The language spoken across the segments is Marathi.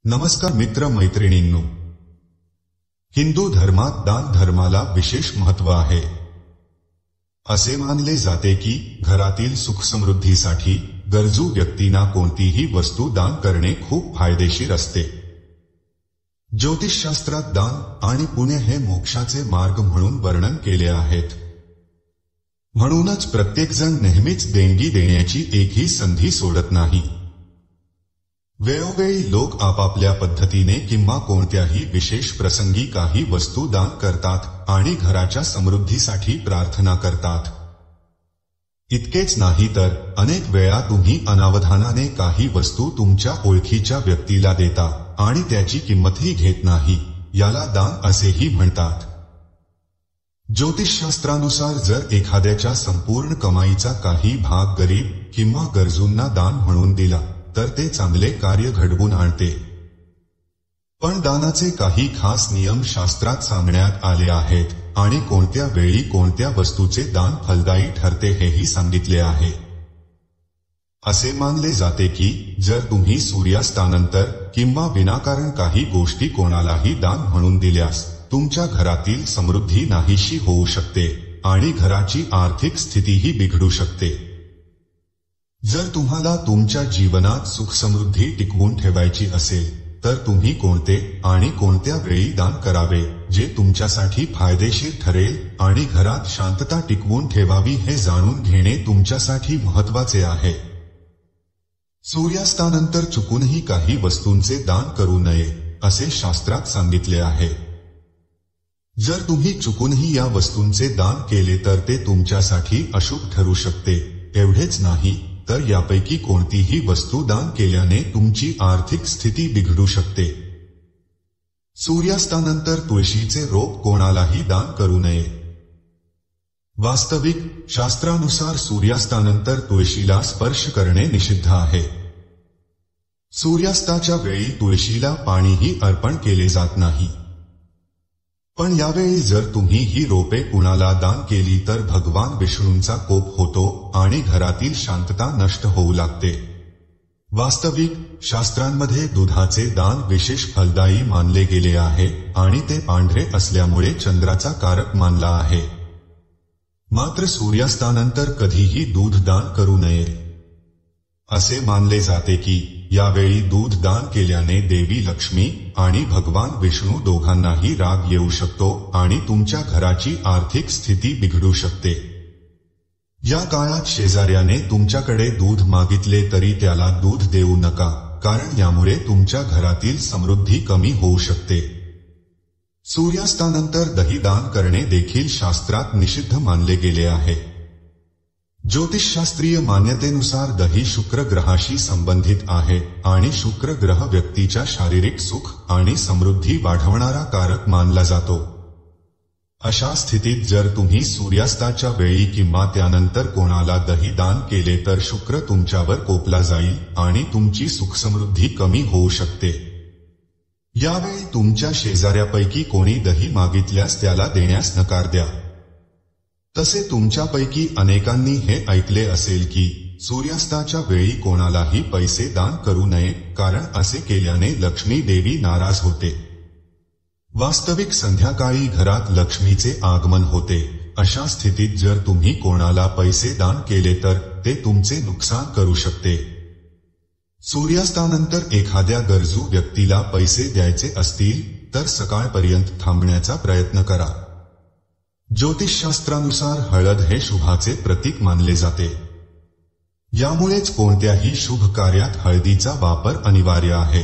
नमस्कार मित्र मैत्रिणींनो, हिंदू धर्मात दान धर्माला विशेष महत्त्व आहे। असे मानले जाते की घरातील सुखसमृद्धीसाठी गरजू व्यक्तींना कोणतीही वस्तू दान करणे खूप फायदेशीर असते। ज्योतिषशास्त्रात दान आणि पुण्य हे मोक्षाचे मार्ग म्हणून वर्णन केले आहेत। म्हणूनच प्रत्येकजण नेहमीच देणगी देण्याची एकही संधी सोडत नाही। वेळोवेळी लोक आपापल्या पद्धतीने किंवा कोणत्याही विशेष प्रसंगी काही वस्तू दान करतात आणि घराच्या समृद्धीसाठी प्रार्थना करतात। इतकेच नाही तर अनेक वेळा तुम्ही अनावधानाने काही वस्तू तुमच्या ओळखीच्या व्यक्तीला देता आणि त्याची किंमतही घेत नाही, याला दान असेही म्हणतात। ज्योतिषशास्त्रानुसार जर एखाद्याच्या संपूर्ण कमाईचा काही भाग गरीब किंवा गरजूंना दान म्हणून दिला तर ते चांगले कार्य घडवून आणते। पण दानाचे काही खास नियम शास्त्रात सांगण्यात आले आहेत आणि कोणत्या वेळी कोणत्या वस्तूचे दान फलदायी ठरते हेही सांगितले आहे। असे मानले जाते की जर तुम्ही सूर्यास्तानंतर किंवा विनाकारण काही गोष्टी कोणालाही दान म्हणून दिल्यास तुमच्या घरातील समृद्धी नाहीशी होऊ शकते आणि घराची आर्थिक स्थितीही बिघडू शकते। जर तुम्हाला तुमच्या जीवनात सुखसमृद्धी टिकवून ठेवायची असेल तर तुम्ही कोणते आणि कोणत्या वेळी दान करावे जे तुमच्यासाठी फायदेशीर ठरेल आणि घरात शांतता टिकवून ठेवावी हे जाणून घेणे तुमच्यासाठी महत्त्वाचे आहे। सूर्यास्तानंतर चुकूनही काही वस्तूंचे दान करू नये असे शास्त्रात सांगितले आहे। जर तुम्ही चुकूनही या वस्तूंचे दान केले तर ते तुमच्यासाठी अशुभ ठरू शकते। एवढेच नाही तर यापैकी कोणतीही वस्तू दान केल्याने तुमची आर्थिक स्थिती बिघडू शकते। सूर्यास्तानंतर तुळशीचे रोप कोणालाही दान करू नये। वास्तविक शास्त्रानुसार सूर्यास्तानंतर तुळशीला स्पर्श करणे निषिद्ध आहे। सूर्यास्ताच्या वेळी तुळशीला पाणीही अर्पण केले जात नाही। पण यावेळी जर तुम्ही ही रोपे कुणाला दान केली तर भगवान विष्णूंचा कोप होतो आणि घरातील शांतता नष्ट होऊ लागते। वास्तविक शास्त्रांमध्ये दुधाचे दान विशेष फलदायी मानले गेले आहे आणि ते पांढरे असल्यामुळे चंद्राचा कारक मानला आहे। मात्र सूर्यास्तानंतर कधीही दूध दान करू नये। असे मानले जाते की यावेळी दूध दान केल्याने देवी लक्ष्मी आणि भगवान विष्णू दोघांनाही राग येऊ शकतो आणि तुमच्या घराची आर्थिक स्थिती बिघडू शकते। या काळात शेजाऱ्याने तुमच्याकडे दूध मागितले तरी त्याला दूध देऊ नका, कारण यामुळे तुमच्या घरातील समृद्धी कमी होऊ शकते। सूर्यास्तानंतर दही दान करणे देखील शास्त्रात निषिद्ध मानले गेले आहे। ज्योतिषशास्त्रीय मान्यतेनुसार दही शुक्र ग्रहाशी संबंधित आहे आणि शुक्र ग्रह व्यक्तीच्या शारीरिक सुख आणि समृद्धी वाढवणारा कारक मानला जातो। अशा स्थितीत जर तुम्ही सूर्यास्ताच्या वेळी किंवा त्यानंतर कोणाला दही दान केले तर शुक्र तुमच्यावर कोपला जाईल आणि तुमची सुखसमृद्धी कमी होऊ शकते। यावेळी तुमच्या शेजाऱ्यापैकी कोणी दही मागितल्यास त्याला देण्यास नकार द्या। तसे तुमच्यापैकी अनेकांनी हे ऐकले असेल की सूर्यास्ताच्या वेळी कोणालाही पैसे दान करू नये, कारण असे केल्याने लक्ष्मी देवी नाराज होते। वास्तविक संध्याकाळी घरात लक्ष्मीचे आगमन होते। अशा स्थितीत जर तुम्ही कोणाला पैसे दान केले तर ते तुमचे नुकसान करू शकते। सूर्यास्तानंतर एखाद्या गरजू व्यक्तीला पैसे द्यायचे असतील तर सकाळपर्यंत थांबण्याचा प्रयत्न करा। ज्योतिषशास्त्रानुसार हळद हे शुभाचे प्रतीक मानले जाते। यामुळेच कोणत्याही शुभ कार्यात हळदीचा वापर अनिवार्य आहे।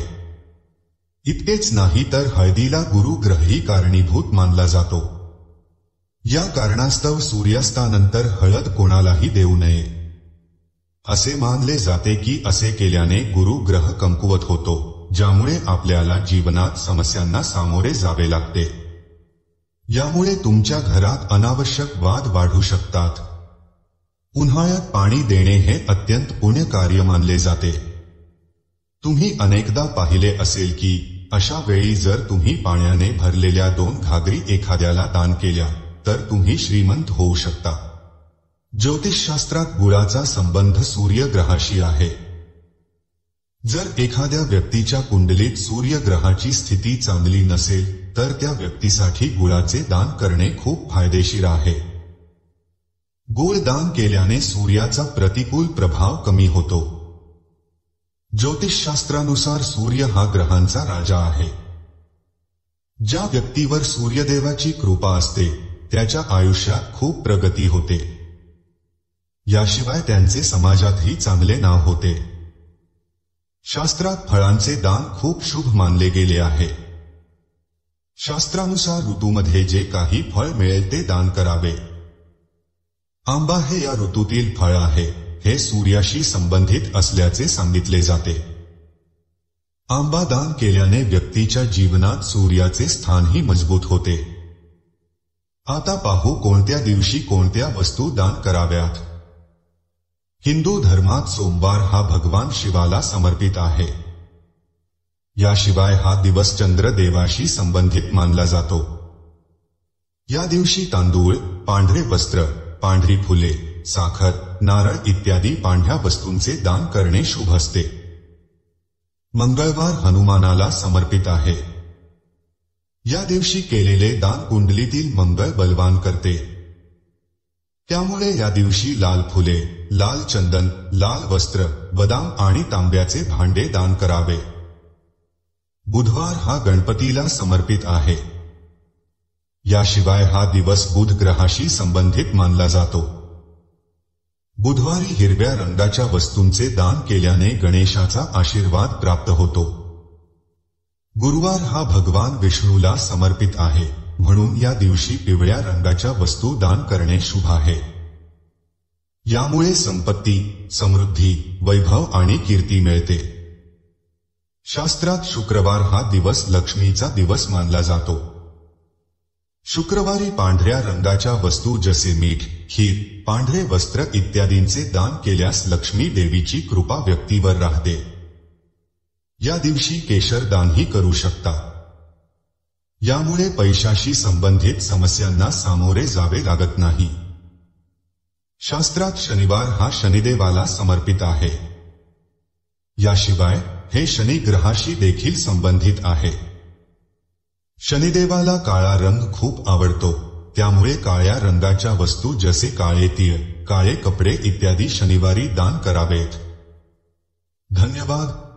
इतकेच नाही तर हळदीला गुरुग्रहही कारणीभूत मानला जातो। या कारणास्तव सूर्यास्तानंतर हळद कोणालाही देऊ नये। असे मानले जाते की असे केल्याने गुरुग्रह कमकुवत होतो, ज्यामुळे आपल्याला जीवनात समस्यांना सामोरे जावे लागते। यामुळे तुमच्या घरात अनावश्यक वाद वाढू शकतात। उन्हाळ्यात पाणी देणे हे अत्यंत पुण्य कार्य मानले जाते। तुम्ही अनेकदा पाहिले असेल की अशा वेळी जर तुम्ही पाण्याने भरलेल्या 2 घागरी एखाद्याला दान केल्या तर तुम्ही श्रीमंत होऊ शकता। ज्योतिषशास्त्रात गुळाचा संबंध सूर्यग्रहाशी आहे। जर एखाद्या व्यक्तीच्या कुंडलीत सूर्यग्रहाची स्थिती चांगली नसेल तर त्या व्यक्तीसाठी गुळाचे दान करणे खूप फायदेशीर आहे. गुळ दान केल्याने सूर्याचा प्रतिकूल प्रभाव कमी होतो. ज्योतिषशास्त्रानुसार सूर्य हा ग्रहांचा राजा आहे. ज्या व्यक्तीवर सूर्यदेवाची कृपा असते त्याच्या आयुष्यात खूप प्रगती होते. याशिवाय त्यांचे समाजातही चांगले नाव होते. शास्त्रात फळांचे दान खूप शुभ मानले गेले आहे. शास्त्रानुसार ऋतूमध्ये जे काही फळ मिळेल ते दान करावे. आंबा हे या ऋतूतील फळ आहे. हे सूर्याशी संबंधित असल्याचे सांगितले जाते. आंबा दान केल्याने व्यक्तीच्या जीवनात सूर्याचे स्थानही मजबूत होते. आता पाहू कोणत्या दिवशी कोणत्या वस्तू दान कराव्यात. हिंदू धर्मात सोमवार हा भगवान शिवाला समर्पित आहे. याशिवाय हा दिवस चंद्रदेवाशी संबंधित मानला जातो. या दिवशी तांदूळ, पांढरे वस्त्र, पांढरी फुले, साखर, नारळ इत्यादी पांढऱ्या वस्तूंचे दान करणे शुभ असते. मंगळवार हनुमानाला समर्पित आहे. या दिवशी केलेले दान कुंडलीतील मंगळ बलवान करते. त्यामुळे या दिवशी लाल फुले, लाल चंदन, लाल वस्त्र, बदाम आणि तांब्याचे भांडे दान करावे. बुधवार हा गणपतीला समर्पित आहे. याशिवाय हा दिवस बुध ग्रहाशी संबंधित मानला जातो. बुधवारी हिरव्या रंगाच्या वस्तूंचे दान केल्याने गणेशाचा आशीर्वाद प्राप्त होतो. गुरुवार हा भगवान विष्णूला समर्पित आहे, म्हणून या दिवशी पिवळ्या रंगाच्या वस्तू दान करणे शुभ आहे. यामुळे संपत्ती, समृद्धी, वैभव आणि कीर्ती मिळते. शास्त्रात शुक्रवार हा दिवस लक्ष्मीचा दिवस मानला जातो. शुक्रवारी पांढऱ्या रंगाच्या वस्तू जसे मीठ, खीर, पांढरे वस्त्र इत्यादींचे दान केल्यास लक्ष्मी देवीची कृपा व्यक्तीवर राहते. या दिवशी केशर दानही करू शकता. यामुळे पैशाशी संबंधित समस्यांना सामोरे जावे लागत नाही. शास्त्रात शनिवार हा शनिदेवाला समर्पित आहे. याशिवाय हे शनी ग्रहाशी देखील संबंधित आहे. शनिदेवाला काळा रंग खूप आवडतो. त्यामुळे काळ्या रंगाच्या वस्तू जसे काळे तीळ, काळे कपडे इत्यादी शनिवारी दान करावेत. धन्यवाद.